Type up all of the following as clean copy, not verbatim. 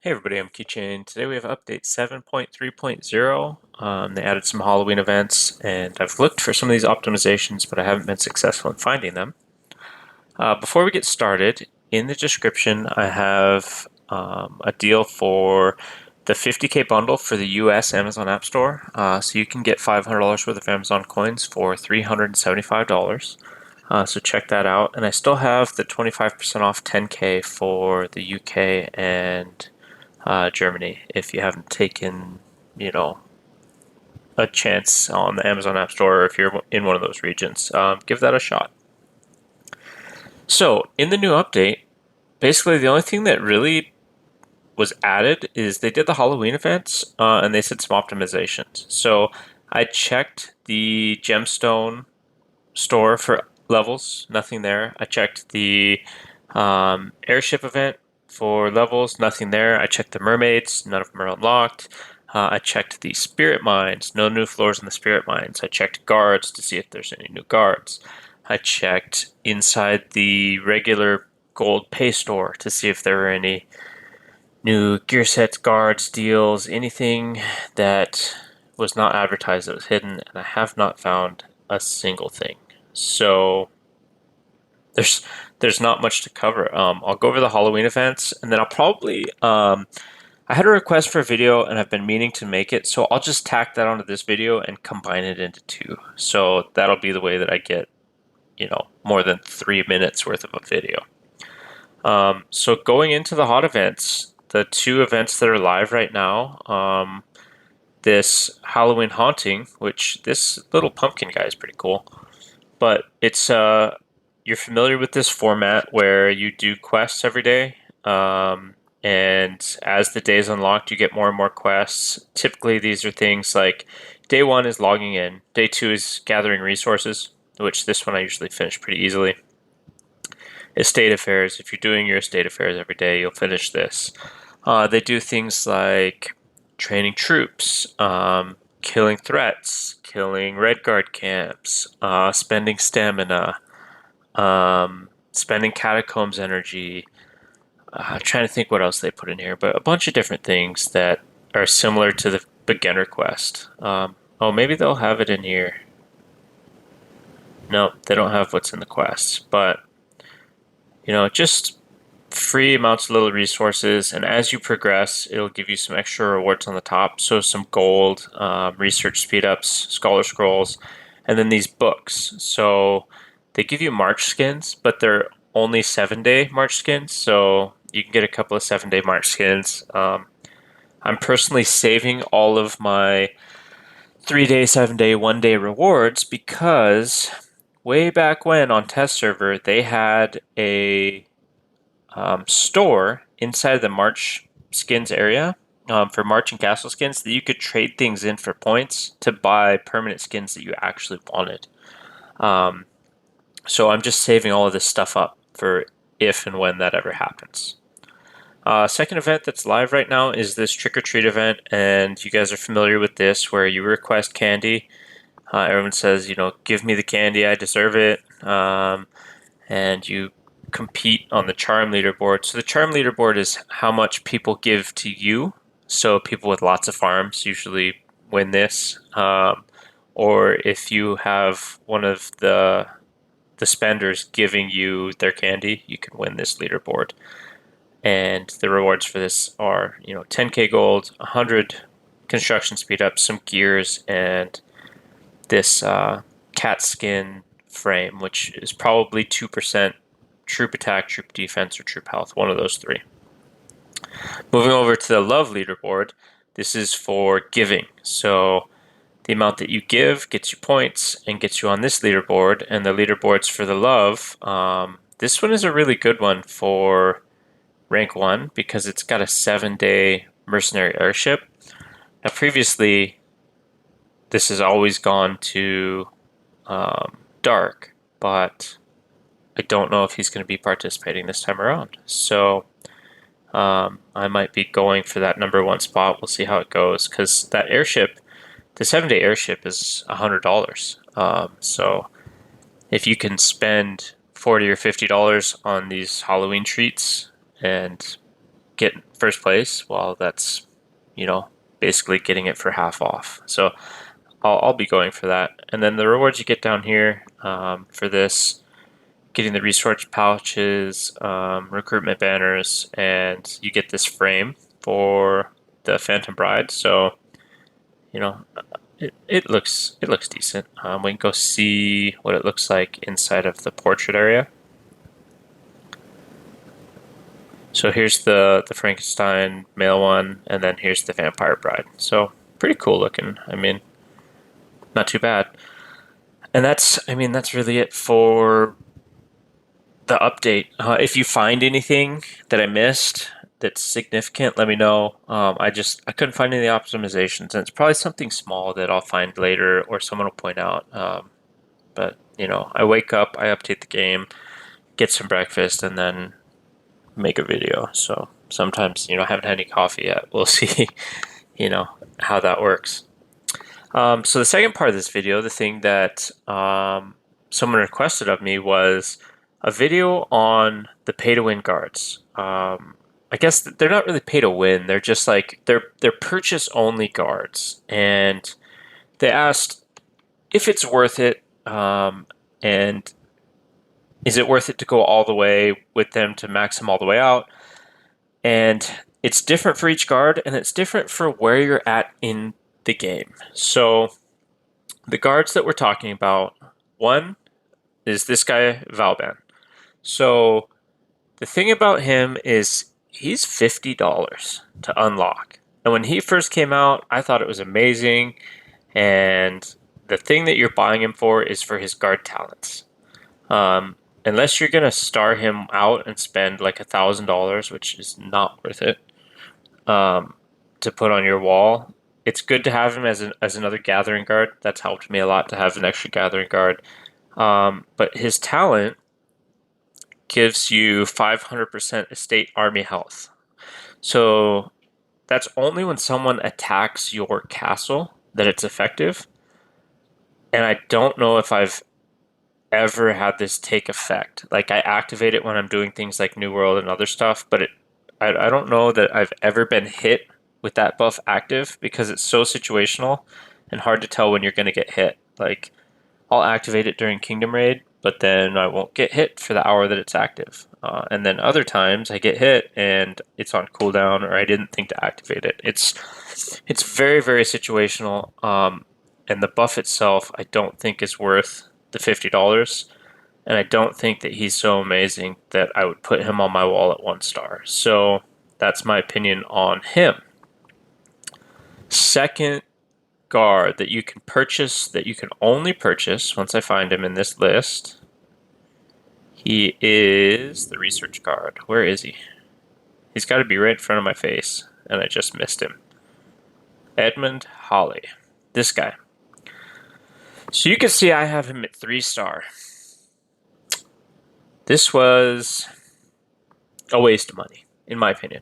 Hey everybody, I'm Keychain. Today we have update 7.3.0. They added some Halloween events, and I've looked for some of these optimizations, but I haven't been successful in finding them. Before we get started, in the description I have a deal for the 50K bundle for the US Amazon App Store. So you can get $500 worth of Amazon coins for $375. So check that out. And I still have the 25% off 10K for the UK and Germany if you haven't taken, you know, a chance on the Amazon App Store or if you're in one of those regions. Give that a shot. So, in the new update, basically the only thing that really was added is they did the Halloween events and they said some optimizations. So, I checked the gemstone store for levels, nothing there. I checked the airship event for levels, nothing there. I checked the mermaids, none of them are unlocked. I checked the spirit mines, no new floors in the spirit mines. I checked guards to see if there's any new guards. I checked inside the regular gold pay store to see if there were any new gear sets, guards, deals, anything that was not advertised that was hidden, and I have not found a single thing. So there's there's not much to cover. I'll go over the Halloween events, and then I'll probably I had a request for a video, and I've been meaning to make it, so I'll just tack that onto this video and combine it into two. So that'll be the way that I get, more than 3 minutes worth of a video. So going into the hot events, the two events that are live right now, this Halloween Haunting, which this little pumpkin guy is pretty cool, but it's you're familiar with this format where you do quests every day, and as the day is unlocked, you get more and more quests. Typically, these are things like day one is logging in, day two is gathering resources, which this one I usually finish pretty easily. Estate affairs, if you're doing your estate affairs every day, you'll finish this. They do things like training troops, killing threats, killing red guard camps, spending stamina, spending catacombs energy. Trying to think what else they put in here, but a bunch of different things that are similar to the beginner quest. Oh, maybe they'll have it in here. No, they don't have what's in the quest, but just free amounts of little resources, and as you progress, it'll give you some extra rewards on the top. So some gold, research speed ups, scholar scrolls, and then these books. So they give you March skins, but they're only 7-day March skins. So you can get a couple of 7-day March skins. I'm personally saving all of my 3-day, 7-day, 1-day rewards because way back when on test server, they had a store inside the March skins area for March and Castle skins that you could trade things in for points to buy permanent skins that you actually wanted. So I'm just saving all of this stuff up for if and when that ever happens. Second event that's live right now is this trick or treat event, and you guys are familiar with this where you request candy. Everyone says, give me the candy, I deserve it. And you compete on the charm leaderboard. So the charm leaderboard is how much people give to you. So people with lots of farms usually win this. Or if you have one of the spenders giving you their candy, you can win this leaderboard. And the rewards for this are, 10K gold, 100 construction speed up, some gears, and this cat skin frame, which is probably 2% troop attack, troop defense, or troop health, one of those three. Moving over to the love leaderboard, this is for giving. So the amount that you give gets you points and gets you on this leaderboard, and the leaderboards for the love, this one is a really good one for rank 1 because it's got a 7-day mercenary airship. Now previously, this has always gone to dark, but I don't know if he's going to be participating this time around. So I might be going for that number 1 spot. We'll see how it goes because that airship, the 7-day airship, is $100. So if you can spend $40 or $50 on these Halloween treats and get first place, well, that's, basically getting it for half off. So I'll be going for that. And then the rewards you get down here for this, getting the resource pouches, recruitment banners, and you get this frame for the Phantom Bride. So, it looks decent. We can go see what it looks like inside of the portrait area. So here's the Frankenstein male one, and then here's the Vampire Bride. So pretty cool looking. I mean, not too bad. And that's really it for the update. If you find anything that I missed that's significant, let me know. I couldn't find any optimizations, and it's probably something small that I'll find later or someone will point out. But I wake up, I update the game, get some breakfast, and then make a video. So sometimes, I haven't had any coffee yet. We'll see, how that works. So the second part of this video, the thing that someone requested of me was a video on the pay-to-win guards. I guess they're not really pay-to-win. They're just like they're purchase-only guards, and they asked if it's worth it, and is it worth it to go all the way with them to max them all the way out? And it's different for each guard, and it's different for where you're at in the game. So the guards that we're talking about, one is this guy, Valban. So the thing about him is he's $50 to unlock. And when he first came out, I thought it was amazing. And the thing that you're buying him for is for his guard talents. Unless you're going to star him out and spend like $1,000, which is not worth it, to put on your wall, it's good to have him as another gathering guard. That's helped me a lot to have an extra gathering guard. But his talent gives you 500% estate army health. So that's only when someone attacks your castle that it's effective. And I don't know if I've ever had this take effect. Like, I activate it when I'm doing things like New World and other stuff, but I don't know that I've ever been hit with that buff active because it's so situational and hard to tell when you're going to get hit. Like, I'll activate it during Kingdom Raid, but then I won't get hit for the hour that it's active. And then other times I get hit and it's on cooldown, or I didn't think to activate it. It's very, very situational. And the buff itself, I don't think is worth the $50. And I don't think that he's so amazing that I would put him on my wall at 1 star. So that's my opinion on him. Second guard that you can purchase, that you can only purchase once I find him in this list, he is the research guard. Where is he? He's got to be right in front of my face, and I just missed him. Edmund Holly. This guy. So you can see I have him at 3 star. This was a waste of money, in my opinion.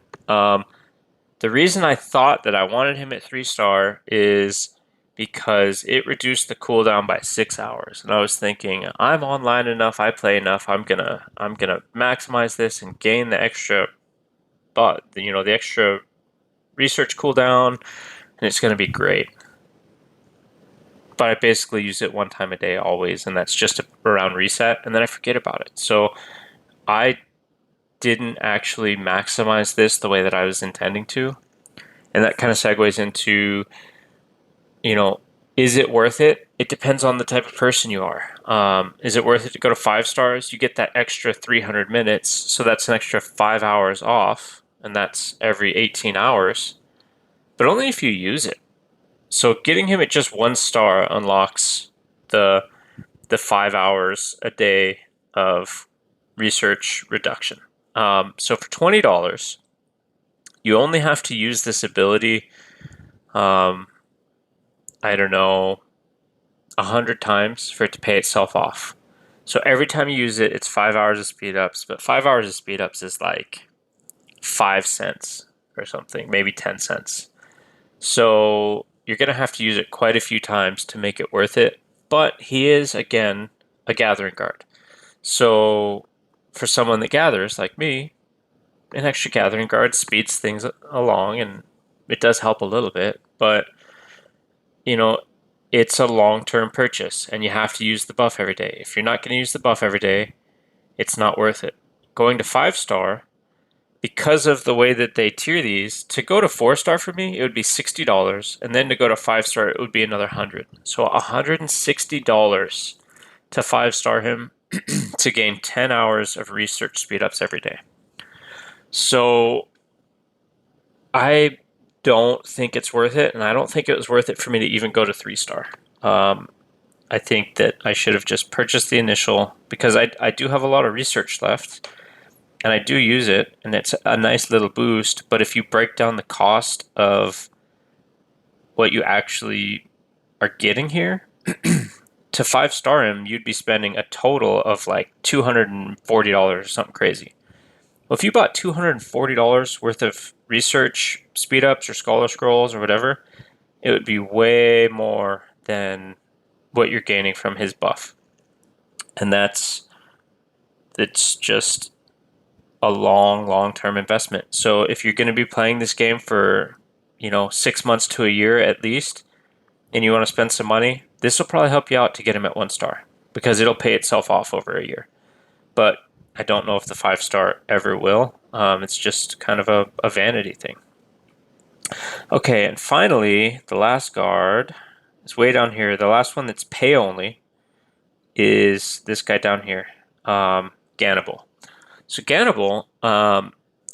The reason I thought that I wanted him at 3 star is because it reduced the cooldown by 6 hours. And I was thinking, I'm online enough, I play enough, I'm gonna maximize this and gain the extra, the extra research cooldown, and it's gonna be great. But I basically use it 1 time a day always, and that's just around reset, and then I forget about it. So I didn't actually maximize this the way that I was intending to. And that kind of segues into, is it worth it? It depends on the type of person you are. Is it worth it to go to 5 stars? You get that extra 300 minutes, so that's an extra 5 hours off, and that's every 18 hours, but only if you use it. So getting him at just 1 star unlocks the 5 hours a day of research reduction. So for $20, you only have to use this ability, I don't know, 100 times for it to pay itself off. So every time you use it, it's 5 hours of speed ups, but 5 hours of speed ups is like 5 cents or something, maybe 10 cents. So you're going to have to use it quite a few times to make it worth it. But he is, again, a gathering guard. So for someone that gathers, like me, an extra Gathering Guard speeds things along, and it does help a little bit, but you know, it's a long-term purchase, and you have to use the buff every day. If you're not going to use the buff every day, it's not worth it. Going to 5 star, because of the way that they tier these, to go to 4 star for me, it would be $60, and then to go to 5 star, it would be another 100. So $160 to 5 star him to gain 10 hours of research speed ups every day. So I don't think it's worth it, and I don't think it was worth it for me to even go to 3 star. I think that I should have just purchased the initial, because I do have a lot of research left, and I do use it, and it's a nice little boost. But if you break down the cost of what you actually are getting here, to 5 star him, you'd be spending a total of like $240 or something crazy. Well, if you bought $240 worth of research speed ups or scholar scrolls or whatever, it would be way more than what you're gaining from his buff. And it's just a long term investment. So if you're going to be playing this game for, 6 months to a year at least, and you want to spend some money, this will probably help you out to get him at 1 star, because it'll pay itself off over a year. But I don't know if the 5 star ever will. It's just kind of a vanity thing. Okay, and finally, the last guard is way down here. The last one that's pay only is this guy down here, Ganable. So Ganable,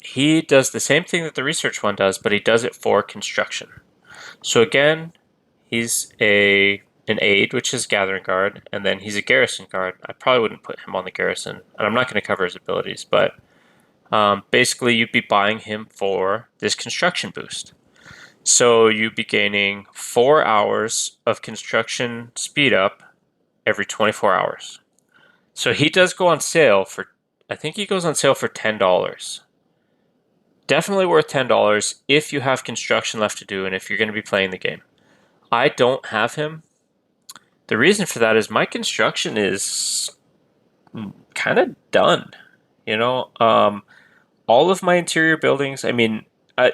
he does the same thing that the research one does, but he does it for construction. So again, he's an aid, which is Gathering Guard, and then he's a Garrison Guard. I probably wouldn't put him on the Garrison, and I'm not going to cover his abilities, but basically you'd be buying him for this construction boost. So you'd be gaining 4 hours of construction speed up every 24 hours. So he does go on sale for, I think he goes on sale for $10. Definitely worth $10 if you have construction left to do and if you're going to be playing the game. I don't have him. The reason for that is my construction is kind of done. All of my interior buildings,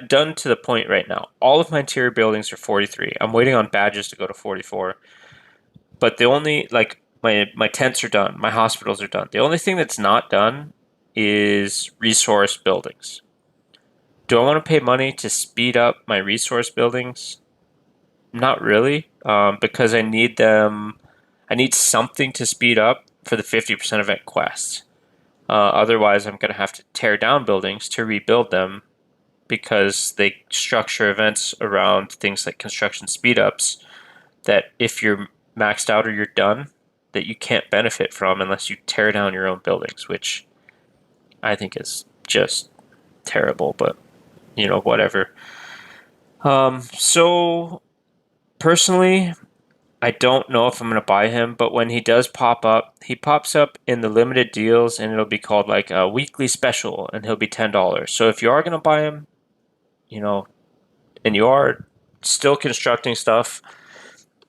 done to the point right now. All of my interior buildings are 43. I'm waiting on badges to go to 44. But the only, my tents are done. My hospitals are done. The only thing that's not done is resource buildings. Do I want to pay money to speed up my resource buildings? Not really, because I need them. I need something to speed up for the 50% event quests. Otherwise, I'm going to have to tear down buildings to rebuild them, because they structure events around things like construction speed ups that if you're maxed out or you're done, that you can't benefit from unless you tear down your own buildings, which I think is just terrible, but whatever. So personally, I don't know if I'm going to buy him, but when he does pop up, he pops up in the limited deals, and it'll be called like a weekly special, and he'll be $10. So if you are going to buy him, and you are still constructing stuff,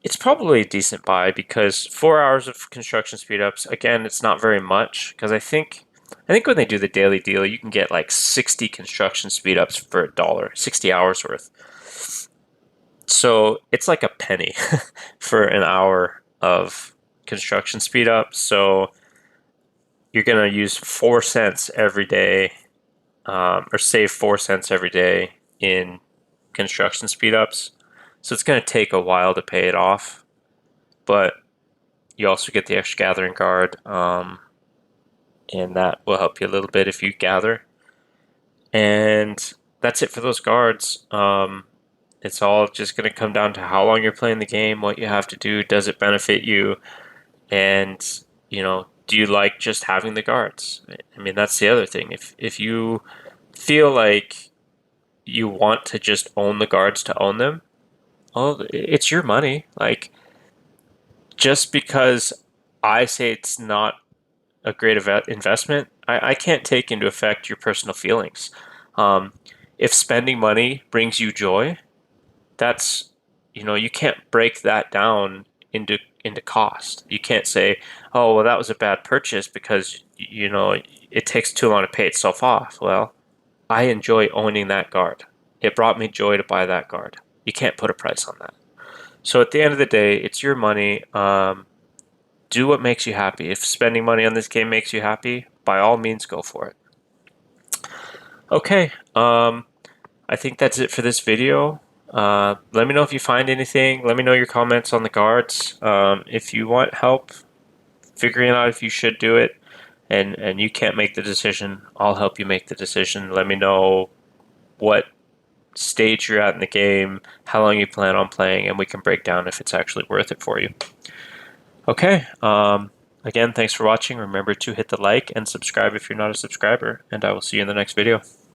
it's probably a decent buy, because 4 hours of construction speed ups, again, it's not very much, because I think when they do the daily deal, you can get like 60 construction speed ups for $1, 60 hours worth. So it's like a penny for an hour of construction speed up. So you're going to use 4 cents every day, or save 4 cents every day in construction speed ups. So it's going to take a while to pay it off. But you also get the extra Gathering Guard, and that will help you a little bit if you gather. And that's it for those guards. It's all just going to come down to how long you're playing the game, what you have to do, does it benefit you, and do you like just having the guards? That's the other thing. If you feel like you want to just own the guards to own them, well, it's your money. Like, just because I say it's not a great investment, I can't take into effect your personal feelings. If spending money brings you joy, that's, you can't break that down into cost. You can't say, oh, well, that was a bad purchase because it takes too long to pay itself off. Well, I enjoy owning that guard. It brought me joy to buy that guard. You can't put a price on that. So at the end of the day, it's your money. Do what makes you happy. If spending money on this game makes you happy, by all means, go for it. Okay, I think that's it for this video. Let me know if you find anything. Let me know your comments on the guards. If you want help figuring out if you should do it, and you can't make the decision, I'll help you make the decision. Let me know what stage you're at in the game, how long you plan on playing, and we can break down if it's actually worth it for you. Okay, again, thanks for watching. Remember to hit the like and subscribe if you're not a subscriber, and I will see you in the next video.